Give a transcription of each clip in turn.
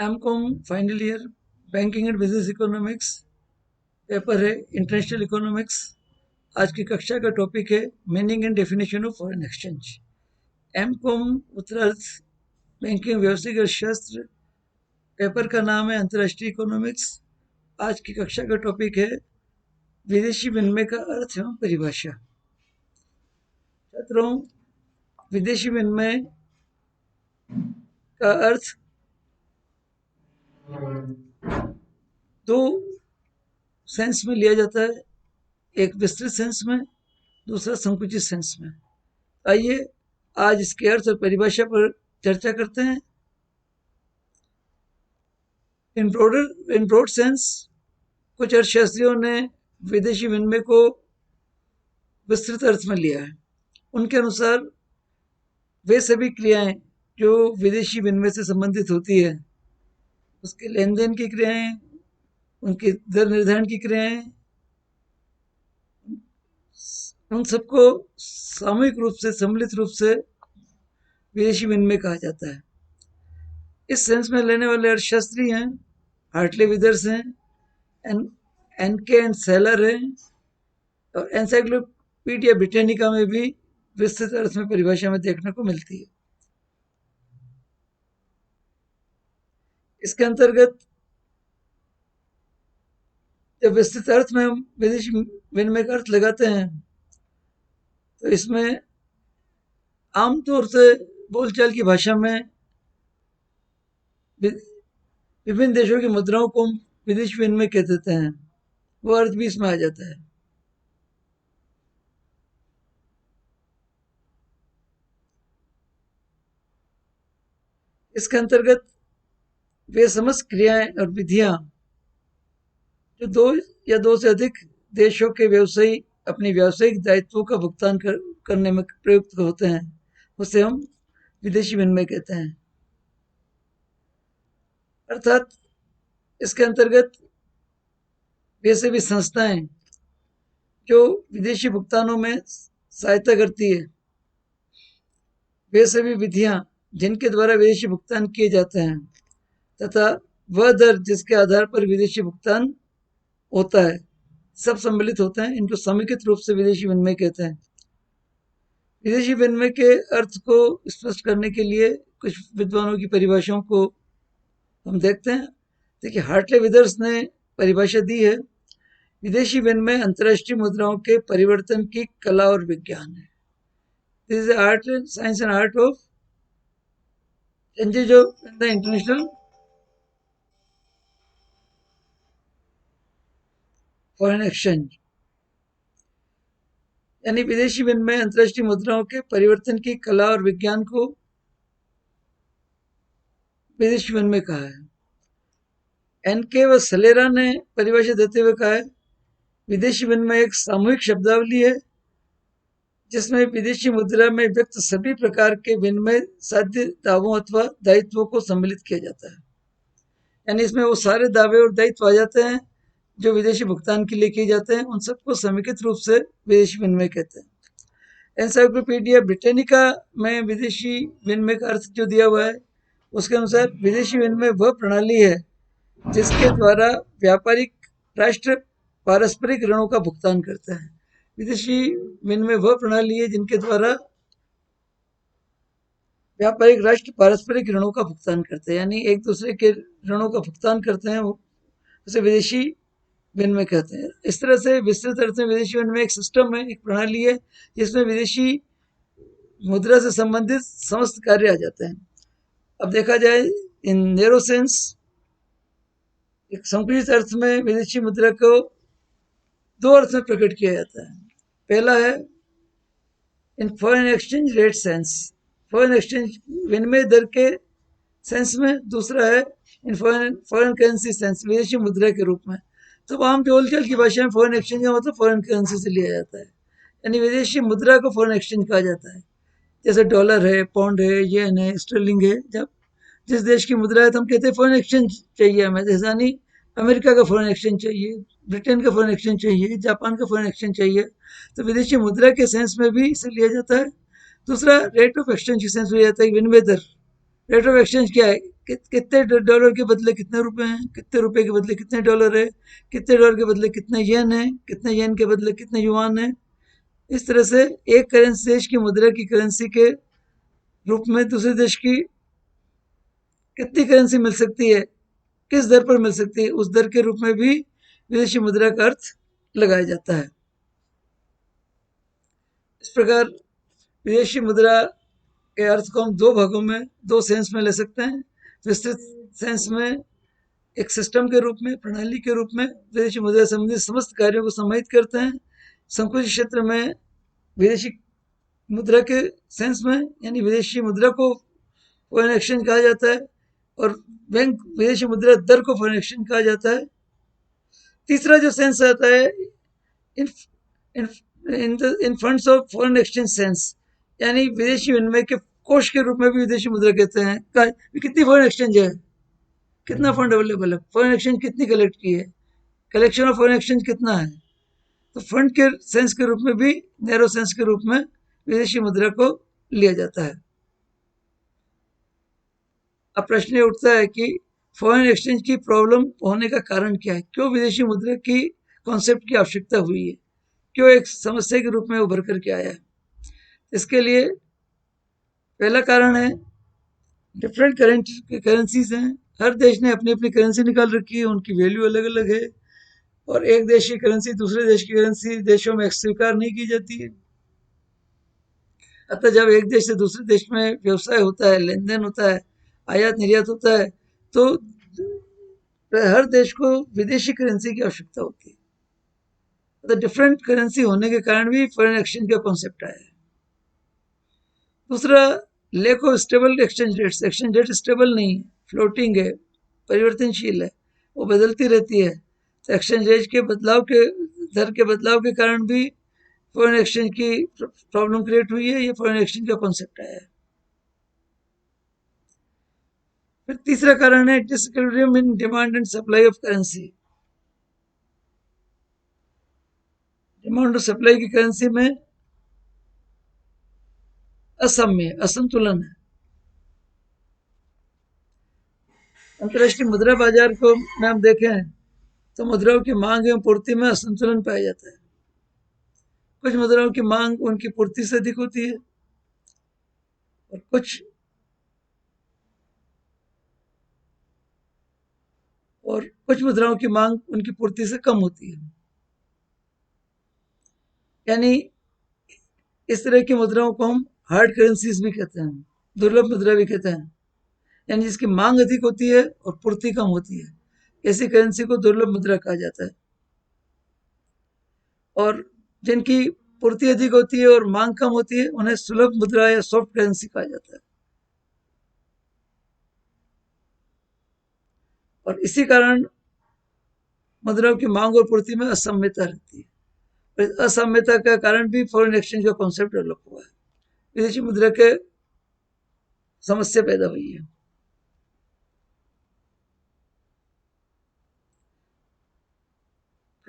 MCom final year, banking and business economics, paper है international economics. आज की कक्षा का टॉपिक है meaning and definition of foreign exchange. MCom उत्तरार्थ बैंकिंग व्यवसायिक अर्थशास्त्र, पेपर का नाम है अंतर्राष्ट्रीय इकोनॉमिक्स। आज की कक्षा का टॉपिक है विदेशी विनिमय का अर्थ एवं परिभाषा। छात्रों, विदेशी विनिमय का अर्थ दो सेंस में लिया जाता है, एक विस्तृत सेंस में, दूसरा संकुचित सेंस में। आइए आज इसके अर्थ और परिभाषा पर चर्चा करते हैं। इन ब्रॉड सेंस कुछ अर्थशास्त्रियों ने विदेशी विनिमय को विस्तृत अर्थ में लिया है। उनके अनुसार वे सभी क्रियाएं जो विदेशी विनिमय से संबंधित होती है, उसके लेन देन की क्रियाएं, उनकी दर निर्धारण की क्रियाएं, उन सबको सामूहिक रूप से, सम्मिलित रूप से विदेशी विनिमय कहा जाता है। इस सेंस में लेने वाले अर्थशास्त्री हैं हार्टले विदर्स हैं, एनके एंड सेलर हैं, और एनसाइक्लोपीडिया ब्रिटानिका में भी विस्तृत अर्थ में परिभाषा में देखने को मिलती है। इसके अंतर्गत जब विस्तृत अर्थ में हम विदेशी विनिमय का अर्थ लगाते हैं तो इसमें आमतौर से बोलचाल की भाषा में विभिन्न देशों की मुद्राओं को हम विदेशी विनिमय कह देते हैं, वो अर्थ भी इसमें आ जाता है। इसके अंतर्गत वे समस्त क्रियाएं और विधियां जो दो या दो से अधिक देशों के व्यवसायी अपने व्यावसायिक दायित्वों का भुगतान करने में प्रयुक्त होते हैं, उसे हम विदेशी विनिमय कहते हैं। अर्थात इसके अंतर्गत वे सभी संस्थाएं जो विदेशी भुगतानों में सहायता करती है, वे सभी विधियां जिनके द्वारा विदेशी भुगतान किए जाते हैं, तथा वह दर जिसके आधार पर विदेशी भुगतान होता है, सब सम्मिलित होते हैं। इनको समेकित रूप से विदेशी विनिमय कहते हैं। विदेशी विनिमय के अर्थ को स्पष्ट करने के लिए कुछ विद्वानों की परिभाषाओं को हम देखते हैं। देखिए, हार्टले विदर्स ने परिभाषा दी है, विदेशी विनिमय अंतर्राष्ट्रीय मुद्राओं के परिवर्तन की कला और विज्ञान है। This is art, science and art of changes of the international foreign exchange. यानी विदेशी विनिमय अंतर्राष्ट्रीय मुद्राओं के परिवर्तन की कला और विज्ञान को विदेशी विनिमय कहा है। एनके व सलेरा ने परिभाषा देते हुए कहा है, विदेशी विनिमय एक सामूहिक शब्दावली है जिसमें विदेशी मुद्रा में व्यक्त सभी प्रकार के विनिमय साध्य दावों अथवा दायित्वों को सम्मिलित किया जाता है। यानी इसमें वो सारे दावे और दायित्व आ जाते हैं जो विदेशी भुगतान के लिए किए जाते हैं, उन सबको समेकित रूप से विदेशी विनिमय कहते हैं। एनसाइक्लोपीडिया ब्रिटानिका में विदेशी विनिमय का अर्थ जो दिया हुआ है, उसके अनुसार विदेशी विनिमय वह प्रणाली है जिसके द्वारा व्यापारिक राष्ट्र पारस्परिक ऋणों का भुगतान करता है। विदेशी विनिमय वह प्रणाली है जिनके द्वारा व्यापारिक राष्ट्र पारस्परिक ऋणों का भुगतान करते हैं, यानी एक दूसरे के ऋणों का भुगतान करते हैं, उसे विदेशी विनिमय कहते हैं। इस तरह से विस्तृत अर्थ में विदेशी विनिमय एक सिस्टम है, एक प्रणाली है जिसमें विदेशी मुद्रा से संबंधित समस्त कार्य आ जाते हैं। अब देखा जाए इन नैरो सेंस, एक संकुचित अर्थ में विदेशी मुद्रा को दो अर्थ में प्रकट किया जाता है। पहला है in foreign exchange rate sense, foreign exchange विनिमय दर के सेंस में। दूसरा है इन फॉरेन करेंसी सेंस, विदेशी मुद्रा के रूप में। तो आम बोलचाल की भाषा में फॉरेन एक्सचेंज का मतलब फॉरेन करेंसी से लिया जाता है, यानी विदेशी मुद्रा को फॉरेन एक्सचेंज कहा जाता है। जैसे डॉलर है, पाउंड है, येन है, स्टर्लिंग है। जब जिस देश की मुद्रा है तो हम कहते हैं फॉरेन एक्सचेंज चाहिए हमें। जैसे यानी अमेरिका का फॉरेन एक्सचेंज चाहिए, ब्रिटेन का फॉरेन एक्सचेंज चाहिए, जापान का फॉरेन एक्सचेंज चाहिए, तो विदेशी मुद्रा के सेंस में भी इसे लिया जाता है। दूसरा रेट ऑफ एक्सचेंज के सेंस में लिया जाता है, विनिमय दर। रेट ऑफ एक्सचेंज क्या है? कितने डॉलर के बदले कितने रुपए हैं, कितने रुपए के बदले कितने डॉलर है, कितने डॉलर के बदले कितने येन है, कितने येन के बदले कितने युआन है। इस तरह से एक करेंसी देश की मुद्रा की करेंसी के रूप में दूसरे देश की कितनी करेंसी मिल सकती है, किस दर पर मिल सकती है, उस दर के रूप में भी विदेशी मुद्रा का अर्थ लगाया जाता है। इस प्रकार विदेशी मुद्रा के अर्थ को हम दो भागों में, दो सेंस में ले सकते हैं। विस्तृत सेंस में एक सिस्टम के रूप में, प्रणाली के रूप में विदेशी मुद्रा संबंधित समस्त कार्यों को समाहित करते हैं। संकुचित क्षेत्र में विदेशी मुद्रा के सेंस में, यानी विदेशी मुद्रा को फॉरेन एक्सचेंज कहा जाता है, और बैंक विदेशी मुद्रा दर को फॉरेन एक्सचेंज कहा जाता है। तीसरा जो सेंस आता है in in in funds of foreign exchange sense, यानी विदेशी विनिमय के कोष के रूप में भी विदेशी मुद्रा कहते हैं। कितनी फॉरेन एक्सचेंज है, कितना फंड अवेलेबल है, फॉरेन एक्सचेंज कितनी कलेक्ट की है, कलेक्शन ऑफ फॉरेन एक्सचेंज कितना है। तो फंड के सेंस के रूप में भी, नैरो सेंस के रूप में विदेशी मुद्रा को लिया जाता है। अब प्रश्न ये उठता है कि फॉरेन एक्सचेंज की प्रॉब्लम होने का कारण क्या है, क्यों विदेशी मुद्रा की कॉन्सेप्ट की आवश्यकता हुई है, क्यों एक समस्या के रूप में उभर कर के आया है। इसके लिए पहला कारण है डिफरेंट करेंसीज हैं। हर देश ने अपनी अपनी करेंसी निकाल रखी है, उनकी वैल्यू अलग अलग है, और एक देश की करेंसी दूसरे देश की करेंसी देशों में स्वीकार नहीं की जाती है। अतः जब एक देश से दूसरे देश में व्यवसाय होता है, लेन देन होता है, आयात निर्यात होता है, तो हर देश को विदेशी करेंसी की आवश्यकता होती है। तो डिफरेंट करेंसी होने के कारण भी फॉरेन एक्सचेंज का कॉन्सेप्ट आया है। दूसरा, lack of stable exchange rates. Exchange rate stable नहीं है, फ्लोटिंग है, परिवर्तनशील है, वो बदलती रहती है। तो एक्सचेंज रेट के बदलाव के, दर के बदलाव के कारण भी फॉरेन एक्सचेंज की प्रॉब्लम क्रिएट हुई है। ये फॉरेन एक्सचेंज का कॉन्सेप्ट आया है। फिर तीसरा कारण है disequilibrium in demand and supply of currency. Demand और सप्लाई की करेंसी में असाम्य, असंतुलन है। अंतर्राष्ट्रीय मुद्रा बाजार को में हम देखें तो मुद्राओं की मांग एवं पूर्ति में असंतुलन पाया जाता है। कुछ मुद्राओं की मांग उनकी पूर्ति से अधिक होती है, और कुछ मुद्राओं की मांग उनकी पूर्ति से कम होती है। यानी इस तरह की मुद्राओं को हम हार्ड करेंसीज भी कहते हैं, दुर्लभ मुद्रा भी कहते हैं। यानी जिसकी मांग अधिक होती है और पूर्ति कम होती है, ऐसी करेंसी को दुर्लभ मुद्रा कहा जाता है। और जिनकी पूर्ति अधिक होती है और मांग कम होती है, उन्हें सुलभ मुद्रा या सॉफ्ट करेंसी कहा जाता है। और इसी कारण मुद्राओं की मांग और पूर्ति में असम्यता रहती है। और असम्यता का कारण भी फॉरेन एक्सचेंज का कॉन्सेप्ट डेवलप हुआ है, विदेशी मुद्रा के समस्या पैदा हुई है।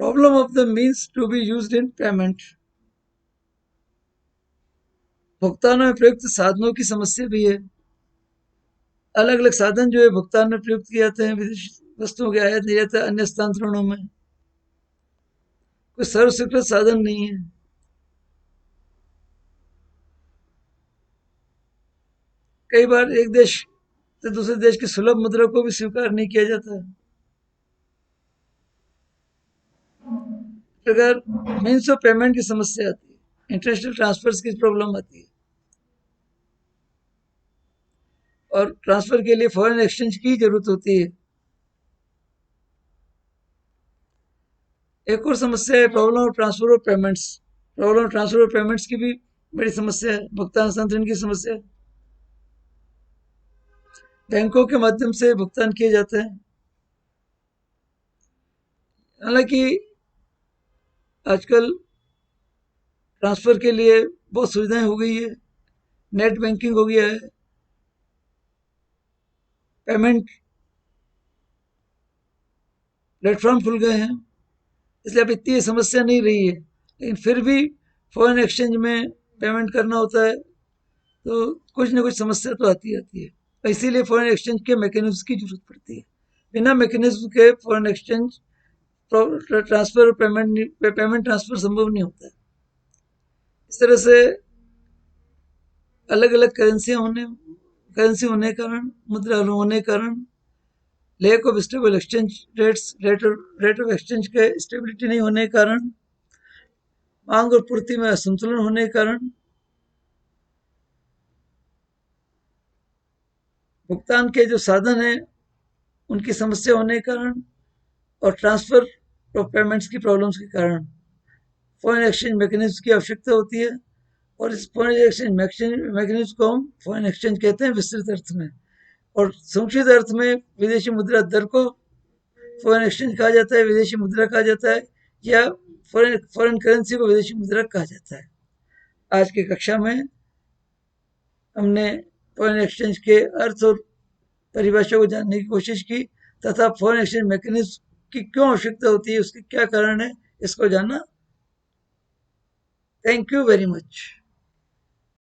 Problem of the means to be used in payment. भुगतान में प्रयुक्त साधनों की समस्या भी है। अलग अलग साधन जो है भुगतान में प्रयुक्त किए जाते हैं विदेशी वस्तुओं के आयात निर्यात अन्य हस्तांतरणों में, कोई सर्वस्वीकृत साधन नहीं है। कई बार एक देश से दूसरे देश की सुलभ मुद्रा को भी स्वीकार नहीं किया जाता है। अगर मीन्स ऑफ पेमेंट की समस्या आती है, इंटरनेशनल ट्रांसफर्स की प्रॉब्लम आती है, और ट्रांसफर के लिए फॉरेन एक्सचेंज की जरूरत होती है। एक और समस्या है problem of transfer of payments. Problem of transfer of payments की भी बड़ी समस्या है, भुगतान हस्तांतरण की समस्या है। बैंकों के माध्यम से भुगतान किए जाते हैं। हालांकि आजकल ट्रांसफर के लिए बहुत सुविधाएं हो गई है, नेट बैंकिंग हो गया है, पेमेंट प्लेटफॉर्म खुल गए हैं, इसलिए अब इतनी समस्या नहीं रही है। लेकिन फिर भी फॉरेन एक्सचेंज में पेमेंट करना होता है, तो कुछ ना कुछ समस्या तो आती है। इसीलिए फॉरेन एक्सचेंज के मैकेनिज्म की जरूरत पड़ती है। बिना मैकेनिज्म के फॉरेन एक्सचेंज ट्रांसफर और पेमेंट ट्रांसफर संभव नहीं होता है। इस तरह से अलग अलग करेंसी होने के कारण, मुद्रा होने के कारण, lack of stable exchange rate of exchange के स्टेबिलिटी नहीं होने के कारण, मांग और पूर्ति में असंतुलन होने के कारण, भुगतान के जो साधन है उनकी समस्या होने के कारण, और ट्रांसफर ऑफ पेमेंट्स की प्रॉब्लम्स के कारण फॉरेन एक्सचेंज मैकेनिज्म की आवश्यकता होती है। और इस फॉरेन एक्सचेंज मैकेनिज्म को हम फॉरेन एक्सचेंज कहते हैं विस्तृत अर्थ में, और संक्षिप्त अर्थ में विदेशी मुद्रा दर को फॉरेन एक्सचेंज कहा जाता है, विदेशी मुद्रा कहा जाता है, या फॉरेन करेंसी को विदेशी मुद्रा कहा जाता है। आज की कक्षा में हमने फॉरेन एक्सचेंज के अर्थ और परिभाषा को जानने की कोशिश की, तथा फॉरेन एक्सचेंज मैकेनिज्म की क्यों आवश्यकता होती है, उसके क्या कारण है, इसको जाना। Thank you very much.